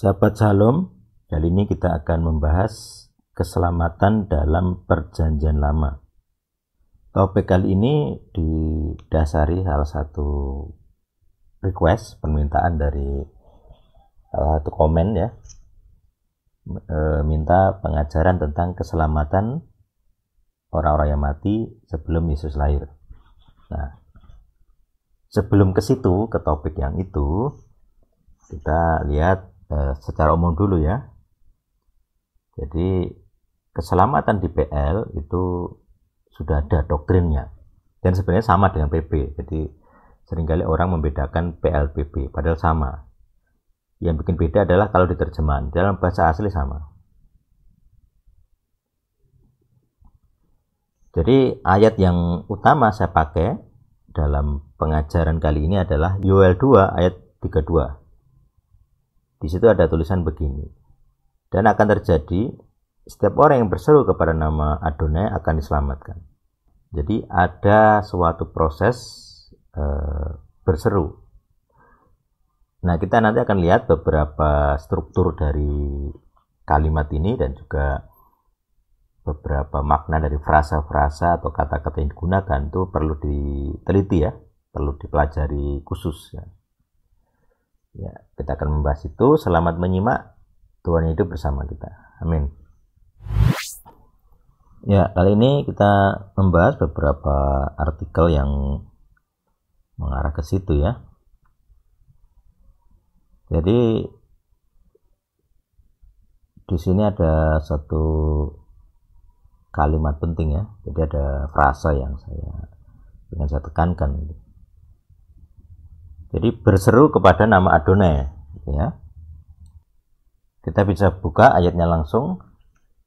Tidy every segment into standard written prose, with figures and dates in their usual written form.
Sahabat Shalom, kali ini kita akan membahas keselamatan dalam perjanjian lama. Topik kali ini didasari salah satu request, permintaan dari salah satu komen ya, minta pengajaran tentang keselamatan orang-orang yang mati sebelum Yesus lahir. Nah, sebelum ke situ, ke topik yang itu, kita lihat secara umum dulu ya. Jadi keselamatan di PL itu sudah ada doktrinnya dan sebenarnya sama dengan PP. Jadi seringkali orang membedakan PL PP padahal sama. Yang bikin beda adalah kalau diterjemahan, dalam bahasa asli sama. Jadi ayat yang utama saya pakai dalam pengajaran kali ini adalah Yoel 2 ayat 32. Di situ ada tulisan begini. Dan akan terjadi setiap orang yang berseru kepada nama Adonai akan diselamatkan. Jadi ada suatu proses berseru. Nah, kita nanti akan lihat beberapa struktur dari kalimat ini dan juga beberapa makna dari frasa-frasa atau kata-kata yang digunakan itu perlu diteliti ya, perlu dipelajari khusus ya. Ya, kita akan membahas itu. Selamat menyimak. Tuhan hidup bersama kita. Amin. Ya, kali ini kita membahas beberapa artikel yang mengarah ke situ ya. Jadi di sini ada satu kalimat penting ya. Jadi ada frasa yang ingin saya tekankan. Jadi berseru kepada nama Adonai ya. Kita bisa buka ayatnya langsung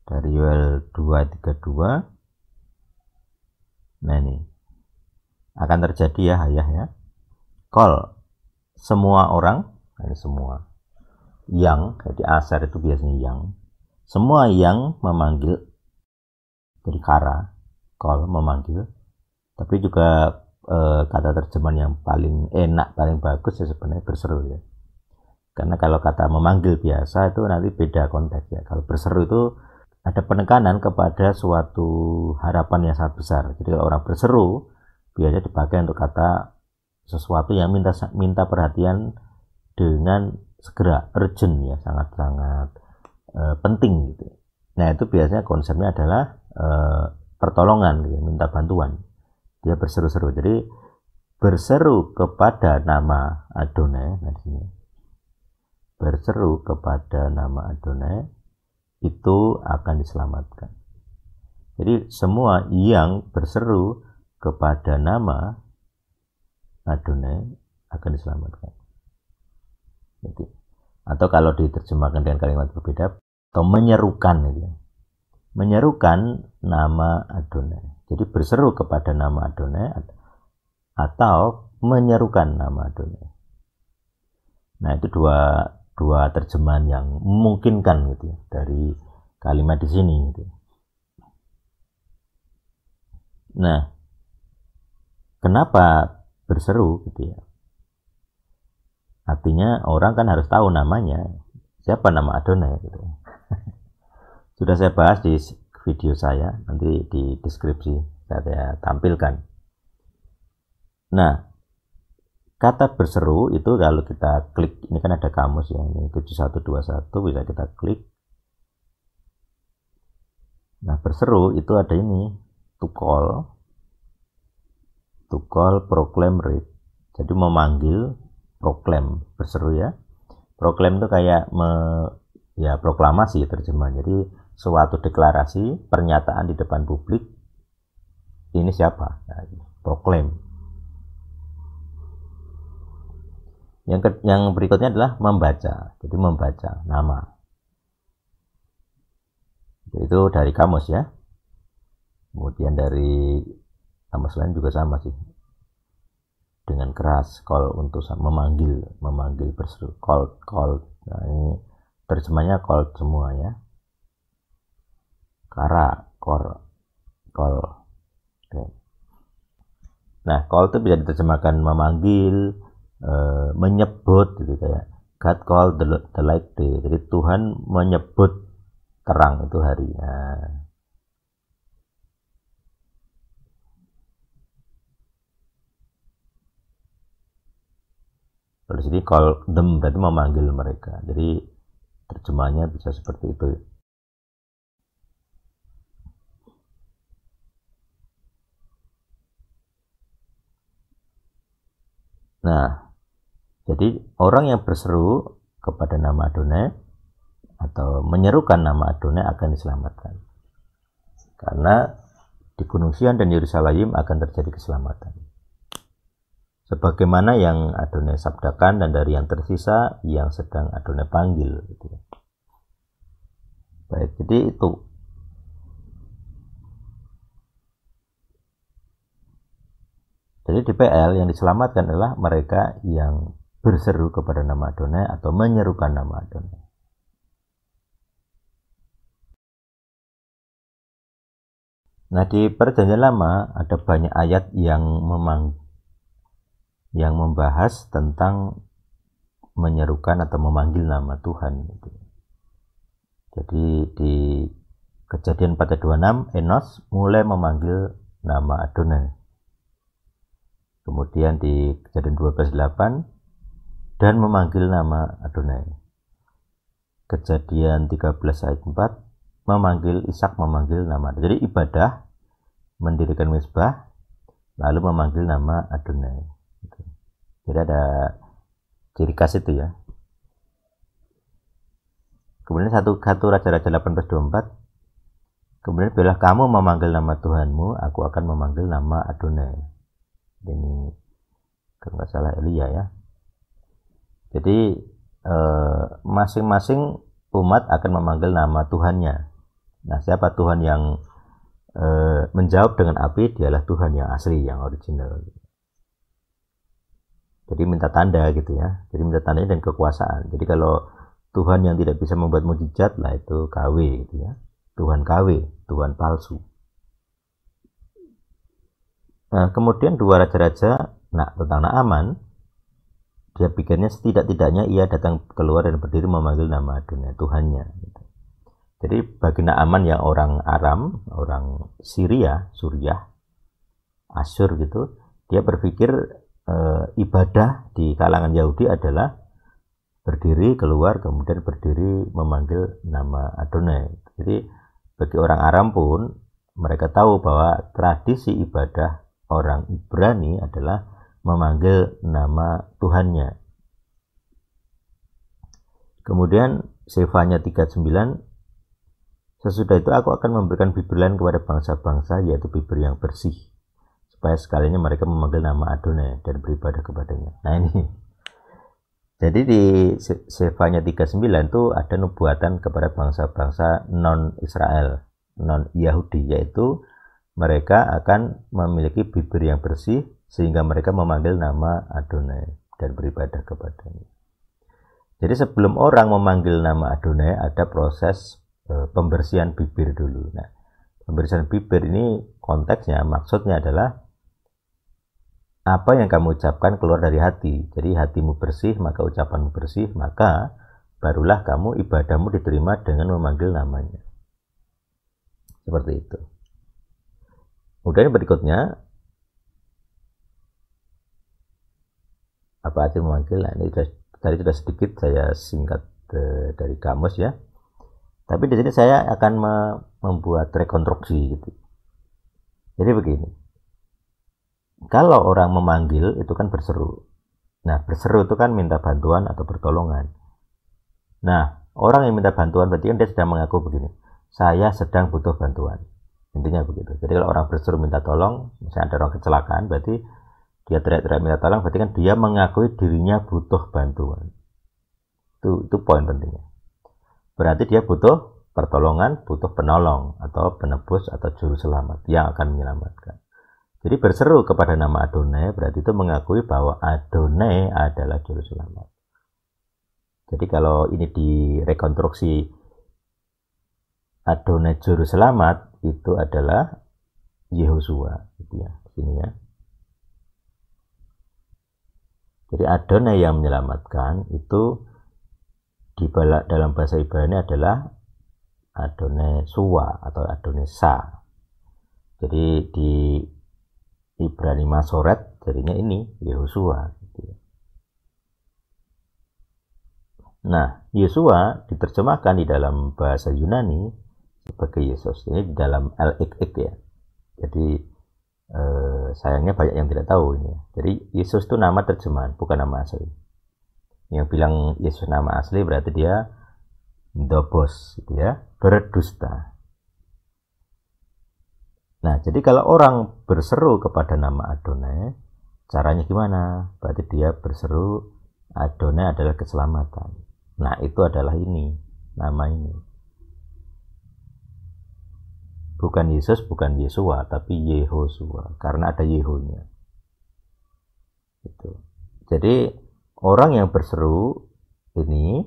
dari Yoel 2:32. Nah ini akan terjadi ya ayah ya. Call semua orang, ini semua yang, jadi asar itu biasanya yang, semua yang memanggil, jadi kara, call memanggil, tapi juga kata terjemahan yang paling enak, paling bagus ya sebenarnya berseru ya. Karena kalau kata memanggil biasa itu nanti beda konteks ya. Kalau berseru itu ada penekanan kepada suatu harapan yang sangat besar. Jadi kalau orang berseru biasanya dipakai untuk kata sesuatu yang minta perhatian dengan segera, urgent ya, sangat-sangat penting gitu. Nah, itu biasanya konsepnya adalah pertolongan gitu, minta bantuan. Dia berseru-seru. Jadi berseru kepada nama Adonai, nah di sini. Berseru kepada nama Adonai itu akan diselamatkan. Jadi semua yang berseru kepada nama Adonai akan diselamatkan. Jadi, atau kalau diterjemahkan dengan kalimat berbeda, atau menyerukan gitu ya. Menyerukan nama Adonai. Jadi berseru kepada nama Adonai atau menyerukan nama Adonai. Nah, itu dua terjemahan yang memungkinkan gitu ya, dari kalimat di sini gitu. Nah, kenapa berseru gitu ya? Artinya orang kan harus tahu namanya, siapa nama Adonai gitu. Sudah saya bahas di video saya, nanti di deskripsi saya tampilkan. Nah, kata berseru itu kalau kita klik, ini kan ada kamus ya, ini 7121, bisa kita klik. Nah, berseru itu ada ini, to call, proclaim, read. Jadi memanggil, proclaim, berseru ya. Proclaim itu kayak proklamasi terjemahan. Jadi suatu deklarasi, pernyataan di depan publik, ini siapa? Nah, proclaim. Yang berikutnya adalah membaca. Jadi membaca nama. Itu dari kamus ya. Kemudian dari kamus lain juga sama sih. Dengan keras, call untuk memanggil berseru. Call. Nah, ini terjemahnya call semua ya. Kara, call. Okay. Nah, call itu bisa diterjemahkan memanggil, menyebut gitu kayak God called the light day. Jadi Tuhan menyebut terang itu hari. Nah, terus ini call them berarti memanggil mereka. Jadi terjemahnya bisa seperti itu. Nah, jadi orang yang berseru kepada nama Adonai atau menyerukan nama Adonai akan diselamatkan. Karena di Gunung Sion dan Yerusalem akan terjadi keselamatan. Sebagaimana yang Adonai sabdakan dan dari yang tersisa yang sedang Adonai panggil. Gitu. Baik, jadi itu. Jadi di PL yang diselamatkan adalah mereka yang berseru kepada nama Adonai atau menyerukan nama Adonai. Nah, di Perjanjian Lama ada banyak ayat yang membahas tentang menyerukan atau memanggil nama Tuhan. Jadi di Kejadian 4:26 Enos mulai memanggil nama Adonai. Kemudian di Kejadian 12:8 dan memanggil nama Adonai. Kejadian 13 ayat 4 memanggil Ishak memanggil nama Adonai. Jadi ibadah mendirikan mezbah lalu memanggil nama Adonai. Jadi ada ciri khas itu ya. Kemudian satu Raja-Raja 18:24 kemudian bila kamu memanggil nama Tuhanmu aku akan memanggil nama Adonai. Ini kalau nggak salah Elia ya. Jadi masing-masing umat akan memanggil nama Tuhannya. Nah, siapa Tuhan yang menjawab dengan api? Dialah Tuhan yang asli, yang original. Jadi minta tanda gitu ya. Jadi minta tandanya dan kekuasaan. Jadi kalau Tuhan yang tidak bisa membuat mukjizat lah itu KW gitu ya. Tuhan KW, Tuhan palsu. Nah, kemudian dua raja-raja tentang Naaman, dia pikirnya setidak-tidaknya ia datang keluar dan berdiri memanggil nama Adonai, Tuhannya. Gitu. Jadi bagi Naaman yang orang Aram, orang Syria, Suriah, Asyur gitu, dia berpikir ibadah di kalangan Yahudi adalah berdiri keluar kemudian berdiri memanggil nama Adonai. Jadi bagi orang Aram pun mereka tahu bahwa tradisi ibadah orang Ibrani adalah memanggil nama Tuhannya. Kemudian Sefanya 3:9 sesudah itu aku akan memberikan bibir lain kepada bangsa-bangsa yaitu bibir yang bersih supaya sekalinya mereka memanggil nama Adonai dan beribadah kepadanya. Nah ini. Jadi di Sefanya 3:9 itu ada nubuatan kepada bangsa-bangsa non-Israel, non-Yahudi yaitu mereka akan memiliki bibir yang bersih sehingga mereka memanggil nama Adonai dan beribadah kepadanya. Jadi sebelum orang memanggil nama Adonai ada proses pembersihan bibir dulu. Nah, pembersihan bibir ini konteksnya maksudnya adalah apa yang kamu ucapkan keluar dari hati. Jadi hatimu bersih maka ucapanmu bersih maka barulah kamu ibadahmu diterima dengan memanggil namanya. Seperti itu. Kemudian berikutnya apa arti memanggil? Nah, ini tadi sudah sedikit saya singkat dari kamus ya. Tapi di sini saya akan membuat rekonstruksi gitu. Jadi begini. Kalau orang memanggil itu kan berseru. Nah, berseru itu kan minta bantuan atau pertolongan. Nah, orang yang minta bantuan berarti kan dia sedang mengaku begini. Saya sedang butuh bantuan. Intinya begitu. Jadi kalau orang berseru minta tolong, misalnya ada orang kecelakaan, berarti dia teriak-teriak minta tolong, berarti kan dia mengakui dirinya butuh bantuan. Itu poin pentingnya. Berarti dia butuh pertolongan, butuh penolong atau penebus atau juru selamat yang akan menyelamatkan. Jadi berseru kepada nama Adonai berarti itu mengakui bahwa Adonai adalah juru selamat. Jadi kalau ini direkonstruksi Adonai juru selamat itu adalah Yehosua gitu ya, sini ya. Jadi Adonai yang menyelamatkan itu dalam bahasa Ibrani adalah Adonai Suwa atau Adonai Sa. Jadi di Ibrani Masoret jadinya ini Yehosua. Nah, Yesua diterjemahkan di dalam bahasa Yunani sebagai Yesus. Ini di dalam LXX ya. Jadi sayangnya banyak yang tidak tahu ini. Jadi Yesus itu nama terjemahan, bukan nama asli. Yang bilang Yesus nama asli berarti dia dobos, gitu ya, berdusta. Nah, jadi kalau orang berseru kepada nama Adonai, caranya gimana? Berarti dia berseru Adonai adalah keselamatan. Nah, itu adalah ini, nama ini. Bukan Yesus, bukan Yesua, tapi Yehosua, karena ada Yehonya. Gitu. Jadi, orang yang berseru ini,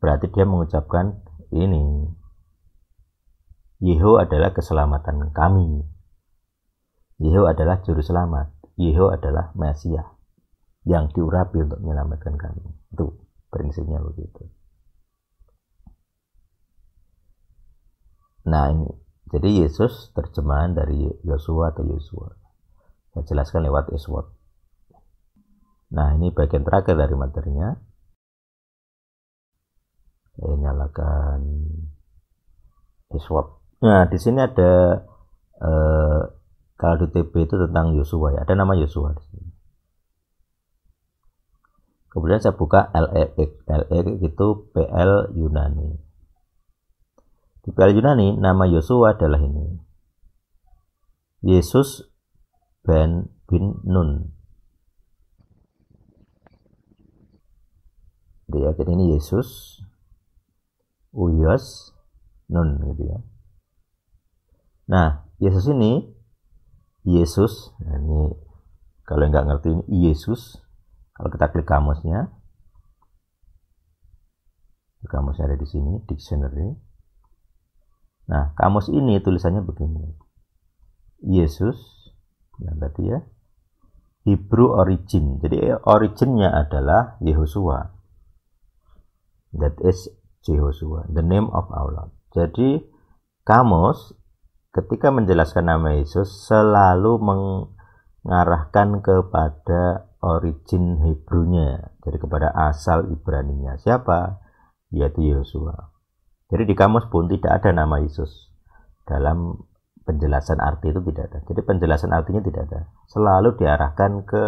berarti dia mengucapkan ini. Yeho adalah keselamatan kami. Yeho adalah juru selamat. Yeho adalah Mesias yang diurapi untuk menyelamatkan kami. Itu prinsipnya begitu. Nah, ini jadi Yesus terjemahan dari Yosua atau Yosua. Saya jelaskan lewat Eswot. Nah, ini bagian terakhir dari materinya. Saya nyalakan Eswot. Nah, di sini ada kalau di TB itu tentang Yosua ya. Ada nama Yosua di sini. Kemudian saya buka LXX. LXX itu PL Yunani. Di PL Yunani, nama Yosua adalah ini. Yesus bin Nun. Jadi ini Yesus, Uyos, Nun gitu ya. Nah, Yesus ini, Yesus, nah ini kalau nggak ngerti ini Yesus. Kalau kita klik kamusnya ada di sini, dictionary. Nah, kamus ini tulisannya begini. Yesus, yang tadi ya, Hebrew origin. Jadi originnya adalah Yehosua. That is Jehoshua, the name of our Lord. Jadi kamus ketika menjelaskan nama Yesus selalu mengarahkan kepada origin Hebrunya, jadi kepada asal Ibraninya. Siapa? Yaitu Yehosua. Jadi di kamus pun tidak ada nama Yesus. Dalam penjelasan arti itu tidak ada. Jadi penjelasan artinya tidak ada. Selalu diarahkan ke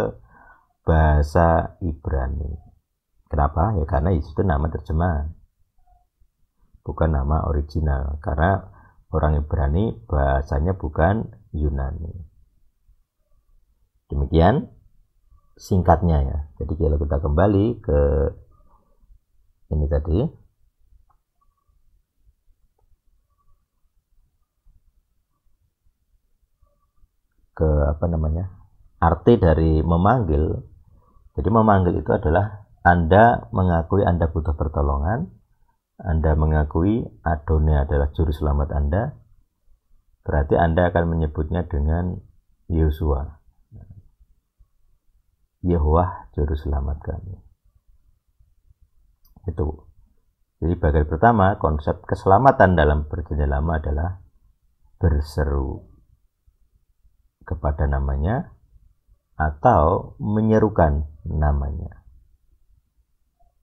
bahasa Ibrani. Kenapa? Ya karena Yesus itu nama terjemahan. Bukan nama original. Karena orang Ibrani bahasanya bukan Yunani. Demikian singkatnya ya. Jadi kalau kita kembali ke ini tadi, ke arti dari memanggil. Jadi memanggil itu adalah Anda mengakui Anda butuh pertolongan, Anda mengakui Adonai adalah juru selamat Anda, berarti Anda akan menyebutnya dengan Yosua. Yehovah juru selamat kami. Itu. Jadi bagian pertama, konsep keselamatan dalam perjanjian lama adalah berseru kepada namanya atau menyerukan namanya.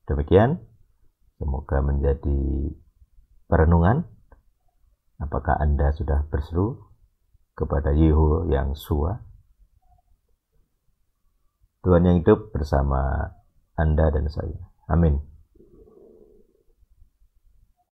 Demikian, semoga menjadi perenungan. Apakah Anda sudah berseru kepada Yeho yang Sua? Tuhan yang hidup bersama Anda dan saya. Amin.